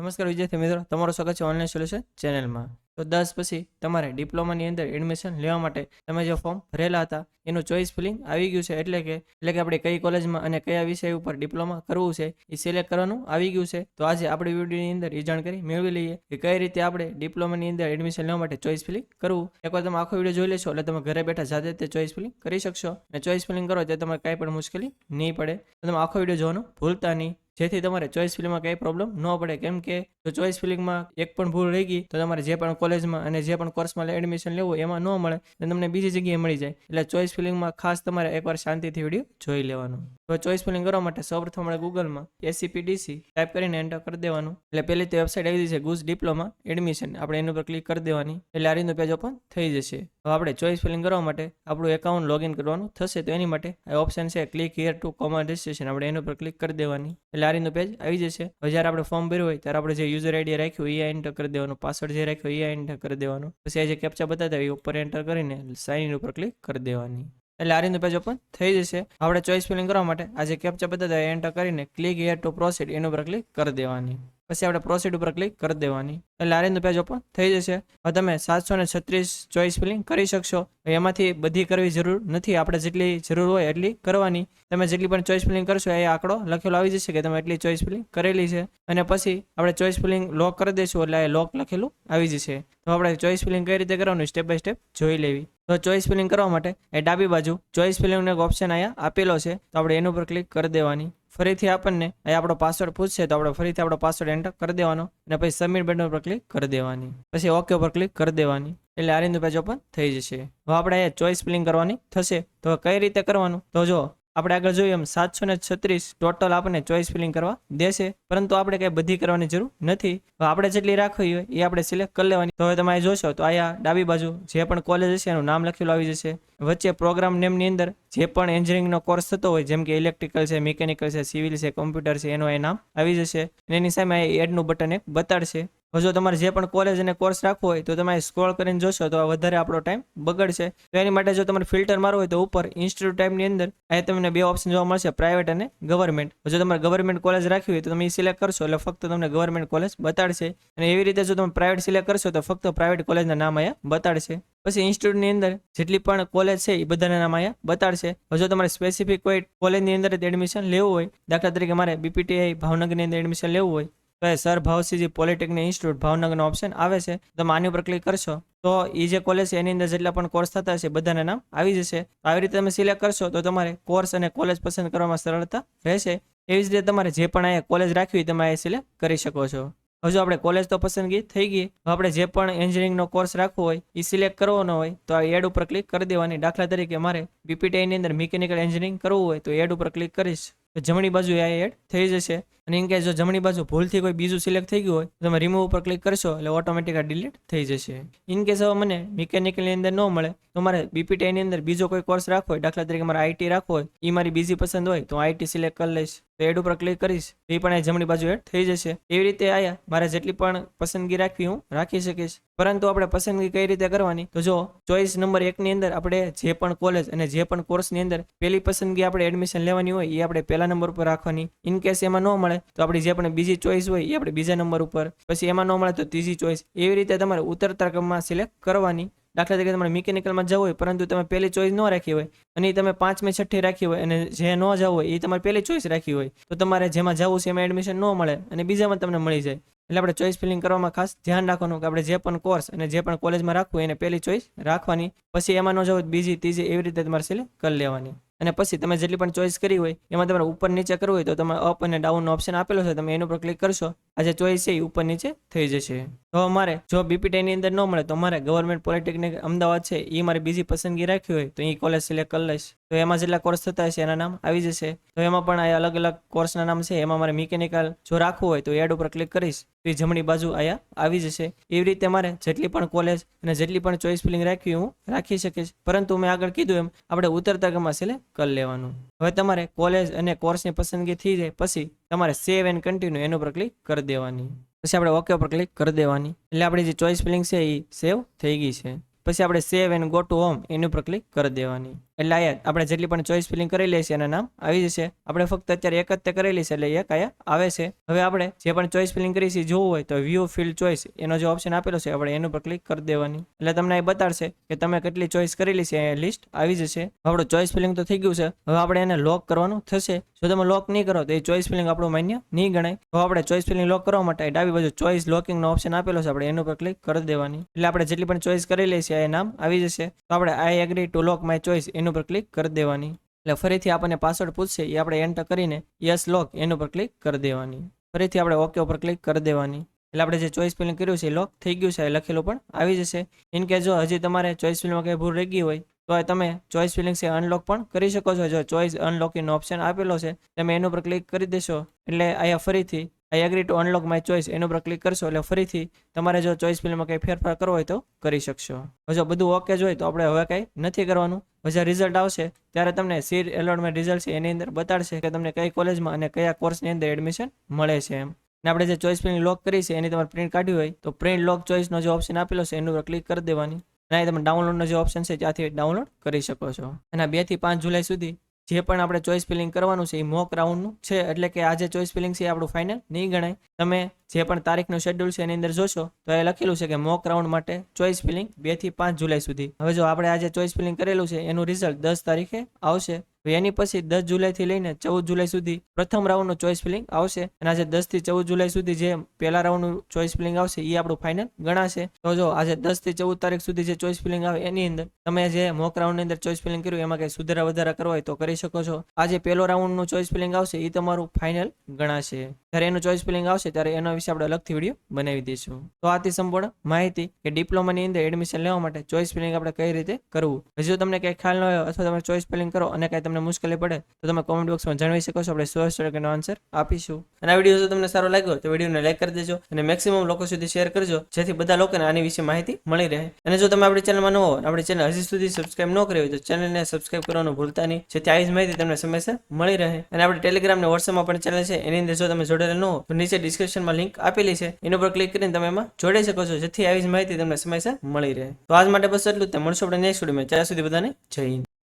નમસ્કાર વિદ્યાર્થી મિત્રો, તમારું સ્વાગત છે ઓનલાઈન સોલ્યુશન ચેનલમાં। તો 10 પછી તમારે ડિપ્લોમાની અંદર એડમિશન લેવા માટે તમે જે ફોર્મ ભરેલા હતા એનું ચોઇસ ફિલિંગ આવી ગયું છે। એટલે કે આપણે કઈ કોલેજમાં અને કયા વિષય ઉપર ડિપ્લોમા કરવું છે એ સિલેક્ટ કરવાનું આવી ગયું છે। તો આજે આપણે વિડીયોની અંદર એ જાણકારી મેળવી લઈએ કે કઈ રીતે આપણે ડિપ્લોમાની અંદર એડમિશન લેવા માટે ચોઇસ ફિલિંગ કરવું। એકવાર તમે આખો વિડીયો જોઈ લેશો એટલે તમે ઘરે બેઠા જાતે તે ચોઇસ ફિલિંગ કરી શકશો અને ચોઇસ ફિલિંગ કરો તો તમારે કાંઈ પણ મુશ્કેલી નહીં પડે। તો તમે આખો વિડીયો જોવાનું ભૂલતા નહીં, જેથી તમારે ચોઇસ ફિલિંગમાં કંઈ પ્રોબ્લેમ ન પડે। કેમ કે જો ચોઇસ ફિલિંગમાં એક પણ ભૂલ રહી ગઈ તો તમારે જે પણ કોલેજમાં અને જે પણ કોર્સમાં એડમિશન લેવું એમાં ન મળે અને તમને બીજી જગ્યાએ મળી જાય। એટલે ચોઇસ ફિલિંગમાં ખાસ તમારે એકવાર શાંતિથી વિડીયો જોઈ લેવાનો। તો ચોઇસ ફિલિંગ કરવા માટે સૌપ્રથમ આપણે ગૂગલમાં SCPDC ટાઈપ કરીને એન્ટર કરી દેવાનું। એટલે પહેલી તો વેબસાઇટ આવી જશે ગુજ ડિપ્લોમા એડમિશન, આપણે એના પર ક્લિક કરી દેવાની એટલે આ રીતનું પેજ ઓપન થઈ જશે। હવે આપણે ચોઇસ ફિલિંગ કરવા માટે આપણું એકાઉન્ટ લોગિન કરવાનું થશે, તો એની માટે આ ઓપ્શન છે click here two common registration, આપણે એના પર ક્લિક કરી દેવાની એટલે આ રીતનું પેજ આવી જશે। હવે જ્યારે આપણે ફોર્મ ભર્યું હોય ત્યારે આપણે જે યુઝર આઈડી રાખ્યું એ એન્ટર કરી દેવાનું, પાસવર્ડ જે રાખ્યો એ એન્ટર કરી દેવાનું, પછી આ જે કેપ્ચા બતાવ્યા એ ઉપર એન્ટર કરીને સાઇન ઇન ઉપર ક્લિક કરી દેવાની એટલે આ રીતનું પેજ ઓપન થઈ જશે। આપણે ચોઇસ ફિલિંગ કરવા માટે આ જે કેપ્ચા બતાવ્યા એન્ટર કરીને ક્લિક હિયર ટુ પ્રોસીડ એના ઉપર ક્લિક કરી દેવાની, પછી આપણે પ્રોસીડ ઉપર ક્લિક કરી દેવાની એટલે આ રીતનું પેજ ઓપન થઈ જશે। હવે તમે 736 ચોઇસ ફિલિંગ કરી શકશો, એમાંથી બધી કરવી જરૂર નથી, આપણે જેટલી જરૂર હોય એટલી કરવાની। તમે જેટલી પણ ચોઇસ ફિલિંગ કરશો એ આંકડો લખેલો આવી જશે કે તમે એટલી ચોઇસ ફિલિંગ કરેલી છે, અને પછી આપણે ચોઇસ ફિલિંગ લોક કરી દઈશું એટલે લોક લખેલું આવી જશે। તો આપણે ચોઇસ ફિલિંગ કઈ રીતે કરવાનું સ્ટેપ બાય સ્ટેપ જોઈ લેવી। તો ચોઇસ ફિલિંગ કરવા માટે એ ડાબી બાજુ ચોઇસ ફિલિંગનો એક ઓપ્શન અહીંયા આપેલો છે, તો આપણે એના ઉપર ક્લિક કરી દેવાની। ફરીથી આપણને અહીંયા આપણો પાસવર્ડ પૂછશે તો આપણે ફરીથી આપણો પાસવર્ડ એન્ટર કરી દેવાનો અને પછી સબમિટ બટન ઉપર ક્લિક કરી દેવાની, પછી ઓકે ઉપર ક્લિક કરી દેવાની એટલે આ રીતનું પેજ ઓપન થઈ જશે। હવે આપણે અહીંયા ચોઇસ ફિલિંગ કરવાની થશે, તો કઈ રીતે કરવાનું તો જો આપણે આગળ જોઈએ એમ 736 ટોટલ આપણને ચોઇસ ફિલિંગ કરવા દેશે, પરંતુ આપણે કઈ બધી કરવાની જરૂર નથી। હવે આપણે જેટલી રાખવી હોય એ આપણે સિલેક્ટ કરી લેવાની। તો હવે તમે જોશો તો અહીંયા ડાબી બાજુ જે પણ કોલેજ હશે એનું નામ લખેલું આવી જશે, વચ્ચે પ્રોગ્રામ નેમની અંદર જે પણ એન્જિનિયરિંગનો કોર્સ થતો હોય જેમ કે ઇલેક્ટ્રિકલ છે, મિકેનિકલ છે, સિવિલ છે, કોમ્પ્યુટર છે, એનું નામ આવી જશે અને એની સામે એડનું બટન એક બતાડશે। જો તમારે જે પણ કોલેજ અને કોર્સ રાખવો હોય તો તમે સ્ક્રોલ કરીને જોશો તો વધારે આપણો ટાઈમ બગડશે। તો એની માટે જો તમારે ફિલ્ટર મારવું હોય તો ઉપર ઇન્સ્ટિટ્યૂટ ટાઈપની અંદર અહીં તમને બે ઓપ્શન જોવા મળશે, પ્રાઇવેટ અને ગવર્મેન્ટ। જો તમારે ગવર્મેન્ટ કોલેજ રાખવી હોય તો તમે એ સિલેક્ટ કરશો એટલે ફક્ત તમને ગવર્મેન્ટ કોલેજ બતાડશે, અને એવી રીતે જો તમે પ્રાઇવેટ સિલેક્ટ કરશો તો ફક્ત પ્રાઇવેટ કોલેજના નામ અહીંયા બતાડશે। પછી ઇન્સ્ટિટ્યૂટની અંદર જેટલી પણ કોલેજ છે એ બધાના નામ અહીંયા બતાડશે। જો તમારે સ્પેસિફિક કોઈ કોલેજની અંદર એડમિશન લેવું હોય, દાખલા તરીકે મારે BPTI ભાવનગરની અંદર એડમિશન લેવું હોય તો એ સર ભાવસીજી પોલિટેકનિક ઇન્સ્ટિટ્યૂટ ભાવનગરનો ઓપ્શન આવે છે, તમે આની ઉપર ક્લિક કરશો તો એ જે કોલેજ છે એની અંદર જેટલા પણ કોર્સ થતા હશે બધાના નામ આવી જશે। આવી રીતે તમે સિલેક્ટ કરશો તો તમારે કોર્સ અને કોલેજ પસંદ કરવામાં સરળતા રહેશે। એવી જ રીતે તમારે જે પણ અહીંયા કોલેજ રાખવી તમે અહીંયા સિલેક્ટ કરી શકો છો। હવે જો આપણે કોલેજ તો પસંદગી થઈ ગઈ, આપણે જે પણ એન્જિનિયરિંગનો કોર્સ રાખવો હોય એ સિલેક્ટ કરવાનો હોય તો આ એડ ઉપર ક્લિક કરી દેવાની। દાખલા તરીકે મારે BPTI ની અંદર મિકેનિકલ એન્જિનિયરિંગ કરવું હોય તો એડ ઉપર ક્લિક કરીશ તો જમણી બાજુ આ એડ થઈ જશે, અને ઇન કેસ જો જમણી બાજુ ભૂલથી કોઈ બીજું સિલેક્ટ થઈ ગયું હોય તો તમે રિમૂવ ઉપર ક્લિક કરશો એટલે ઓટોમેટિક આ ડિલીટ થઈ જશે। ઇન કેસ હવે મને મિકેનિકલની અંદર ન મળે તો મારે BPTI ની અંદર બીજો કોઈ કોર્સ રાખવો હોય, દાખલા તરીકે મારે IT રાખવો હોય, એ મારી બીજી પસંદ હોય તો IT સિલેક્ટ કરી લઈશ તો એડ ઉપર ક્લિક કરીશ તો એ પણ આ જમણી બાજુ એડ થઈ જશે। એવી રીતે આયા મારે જેટલી પણ પસંદગી રાખવી હું રાખી શકીશ, પરંતુ આપણે પસંદગી કઈ રીતે કરવાની તો જો ચોઇસ નંબર 1 ની અંદર આપણે જે પણ કોલેજ અને જે પણ કોર્સની અંદર પહેલી પસંદગી આપણે એડમિશન લેવાની હોય એ આપણે પહેલા નંબર ઉપર રાખવાની। ઇન કેસ એમાં ન મળે તો આપણી જે પણ બીજી ચોઇસ હોય એ આપણે બીજા નંબર ઉપર, પછી એમાં ન મળે તો ત્રીજી ચોઇસ, એવી રીતે તમારે ઉતરતા ક્રમમાં સિલેક્ટ કરવાની। દાખલા તરીકે તમારે મિકેનિકલમાં જવું હોય પરંતુ તમે પહેલી ચોઇસ ન રાખી હોય અને તમે 5મી 6ઠી રાખી હોય અને જે ન જવું હોય એ તમારે પહેલી ચોઇસ રાખી હોય તો તમારે જેમાં જવું છે એમાં એડમિશન ન મળે અને બીજામાં તમને મળી જાય। એટલે આપણે ચોઇસ ફિલિંગ કરવામાં ખાસ ધ્યાન રાખવાનું કે આપણે જે પણ કોર્સ અને જે પણ કોલેજમાં રાખવું એને પહેલી ચોઇસ રાખવાની, પછી એમાં ન જવું બીજી ત્રીજી, એવી રીતે તમારે સિલેક્ટ કરી લેવાની। અને પછી તમે જેટલી પણ ચોઇસ કરી હોય એમાં તમારે ઉપર નીચે કરવું હોય તો તમે અપ અને ડાઉનનો ઓપ્શન આપેલો છે, તમે એના ઉપર ક્લિક કરશો આ જે ચોઇસ છે એ ઉપર નીચે થઈ જશે। તો મારે જો BPTI ની અંદર ન મળે તો મારે ગવર્મેન્ટ પોલિટેકનિક અમદાવાદ છે એ મારી બીજી પસંદગી રાખી હોય તો એ કોલેજ સિલેક્ટ કરી લઈશ તો એમાં જેટલા કોર્સ થતા હશે એના નામ આવી જશે। તો એમાં પણ આ અલગ અલગ કોર્સના નામ છે, એમાં મારે મિકેનિકલ જો રાખવું હોય તો એડ ઉપર ક્લિક કરીશ તો એ જમણી બાજુ અહીંયા આવી જશે। એવી રીતે મારે જેટલી પણ કોલેજ અને જેટલી પણ ચોઇસ ફિલિંગ રાખવી હું રાખી શકીશ, પરંતુ મેં આગળ કીધું એમ આપણે ઉતરતા ક્રમમાં સિલેક્ટ કરી લેવાનું। હવે તમારે કોલેજ અને કોર્સની પસંદગી થઈ જાય પછી તમારે સેવ એન્ડ કન્ટિન્યુ એના ઉપર ક્લિક કરી દેવાની, પછી આપણે ઓકે ઉપર ક્લિક કરી દેવાની એટલે આપણી જે ચોઇસ ફિલિંગ છે એ સેવ થઈ ગઈ છે। પછી આપણે save and go to home એની ઉપર ક્લિક કરી દેવાની. એટલે અહીંયા આપણે જેટલી પણ ચોઈસ ફિલિંગ કરેલી છે એના નામ આવી જશે. આપણે ફક્ત અત્યારે એક જ તે કરેલી છે એટલે એક અહીંયા આવે છે. હવે આપણે જે પણ ચોઈસ ફિલિંગ કરી છે જોવું હોય તો વ્યૂ ફિલ્ડ ચોઈસ એનો જે ઓપ્શન આપેલો છે આપણે એના ઉપર ક્લિક કરી દેવાની. એટલે તમને એ બતાડશે કે તમે કેટલી ચોઈસ કરેલી છે એ લિસ્ટ આવી જશે. આપણું ચોઈસ ફિલિંગ તો થઈ ગયું છે. હવે આપણે એને લોક કરવાનું થશે. જો તમે લોક નહીં કરો તો એ ચોઈસ ફિલિંગ આપણું માન્ય નહીં ગણાય. તો આપણે ચોઈસ ફિલિંગ લોક કરવા માટે ડાબી બાજુ ચોઈસ લોકિંગનો ઓપ્શન આપેલો છે આપણે એના ઉપર ક્લિક કરી દેવાની. એટલે આપણે જેટલી પણ ચોઈસ કરેલી છે એ નામ આવી જશે. તો આપણે I agree two lock my choice એના ઉપર ક્લિક કરી દેવાની. એટલે ફરીથી આપણને પાસવર્ડ પૂછશે એ આપણે એન્ટર કરીને યસ લોક એના ઉપર ક્લિક કરી દેવાની. ફરીથી આપણે ઓકે ઉપર ક્લિક કરી દેવાની. એટલે આપણે જે ચોઈસ ફિલિંગ કર્યું છે એ લોક થઈ ગયું છે એ લખેલું પણ આવી જશે. ઇન કે જો હજી તમારે ચોઈસ ફિલિંગમાં કંઈ ભૂલ રહી ગઈ હોય તો તમે ચોઈસ ફિલિંગ છે અનલોક પણ કરી શકો છો. જો ચોઈસ અનલોકિંગનો ઓપ્શન આપેલો છે તમે એના ઉપર ક્લિક કરી દેશો એટલે અહીંયા ફરીથી I agree two unlock my choice એના ઉપર ક્લિક કરશો એટલે ફરીથી તમારે જો ચોઈસ ફિલિંગમાં કંઈ ફેરફાર કરવો હોય તો કરી શકશો. જો બધું ઓકે જ હોય તો આપણે હવે કંઈ નથી કરવાનું. પછી રિઝલ્ટ આવશે ત્યારે તમને સીટ એલોટમેન્ટ રિઝલ્ટ છે એની અંદર બતાડશે કે તમને કઈ કોલેજમાં અને કયા કોર્સની અંદર એડમિશન મળે છે એમ. અને આપણે જે ચોઈસ ફિલિંગ લોક કરી છે એની તમારે પ્રિન્ટ કાઢવી હોય તો પ્રિન્ટ લોક ચોઈસનો જે ઓપ્શન આપેલો છે એનું ઉપર ક્લિક કરી દેવાની. અને તમે ડાઉનલોડનો જે ઓપ્શન છે ત્યાંથી ડાઉનલોડ કરી શકો છો. અને 2 થી 5 જુલાઈ સુધી જે પણ આપણે ચોઈસ ફિલિંગ કરવાનું છે એ મોક રાઉન્ડનું છે. એટલે કે આ જે ચોઈસ ફિલિંગ છે એ આપણું ફાઇનલ નહીં ગણાય. તમે જે પણ તારીખનું શેડ્યુલ છે એની અંદર જોશો તો એ લખેલું છે કે મોક રાઉન્ડ માટે ચોઈસ ફિલિંગ 2 થી 5 જુલાઈ સુધી. હવે જો આપણે આ જે ચોઈસ ફિલિંગ કરેલું છે એનું રિઝલ્ટ 10 તારીખે આવશે. એની પછી 10 જુલાઈથી લઈને 14 જુલાઈ સુધી પ્રથમ રાઉન્ડનું ચોઈસ ફિલિંગ આવશે. અને આજે 10 થી 14 જુલાઈ સુધી જે પહેલા રાઉન્ડનું ચોઈસ ફિલિંગ આવશે એ આપણું ફાઇનલ ગણાશે. તો જો આજે 10 થી 14 તારીખ સુધી જે ચોઈસ ફિલિંગ આવે એની અંદર તમે જે મોક રાઉન્ડની અંદર ચોઈસ ફિલિંગ કર્યું એમાં કંઈ સુધારા વધારા કરવા હોય તો કરી શકો છો. આ જે પહેલો રાઉન્ડનું ચોઈસ ફિલિંગ આવશે એ તમારું ફાઇનલ ગણાશે. જ્યારે એનું ચોઈસ ફિલિંગ આવશે ત્યારે એના વિશે આપણે અલગથી વિડીયો બનાવી દઈશું. તો આથી સંપૂર્ણ માહિતી કે ડિપ્લોમાની અંદર એડમિશન લેવા માટે ચોઈસ ફિલિંગ આપણે કઈ રીતે કરવું. જો તમને કંઈ ખ્યાલ ન હોય અથવા તમે ચોઈસ ફિલિંગ કરો અને કંઈ તમને મુશ્કેલી પડે તો તમે કોમેન્ટ બોક્સમાં જણાવી શકો છો. આપણે 100% આન્સર આપીશું. અને આ વિડીયો જો તમને સારો લાગ્યો તો વિડીયોને લાઈક કરી દેજો અને મેક્સિમમ લોકો સુધી શેર કરજો જેથી બધા લોકોને આની વિશે માહિતી મળી રહે. અને જો તમે આપણી ચેનલમાં ન હો આપણી ચેનલ હજી સુધી સબસ્ક્રાઇબ ન કરી હોય તો ચેનલને સબસ્ક્રાઇબ કરવાનું ભૂલતા નહીં જેથી આવી જ માહિતી તમને સમયસર મળી રહે. અને આપણે ટેલિગ્રામ અને વોટ્સએપમાં પણ ચેનલ છે એની અંદર જો તમે જોડેલા ન હો તો નીચે ડિસ્ક્રિપ્શનમાં લિંક આપેલી છે એના પર ક્લિક કરીને તમે એમાં જોડાઈ શકો છો જેથી આવી જ માહિતી તમને સમયસર મળી રહે. તો આજ માટે બસ એટલું જ. મળશું આપણે નેક્સ્ટ વિડીયોમાં. ત્યાં સુધી બધાને જય હિન્દ.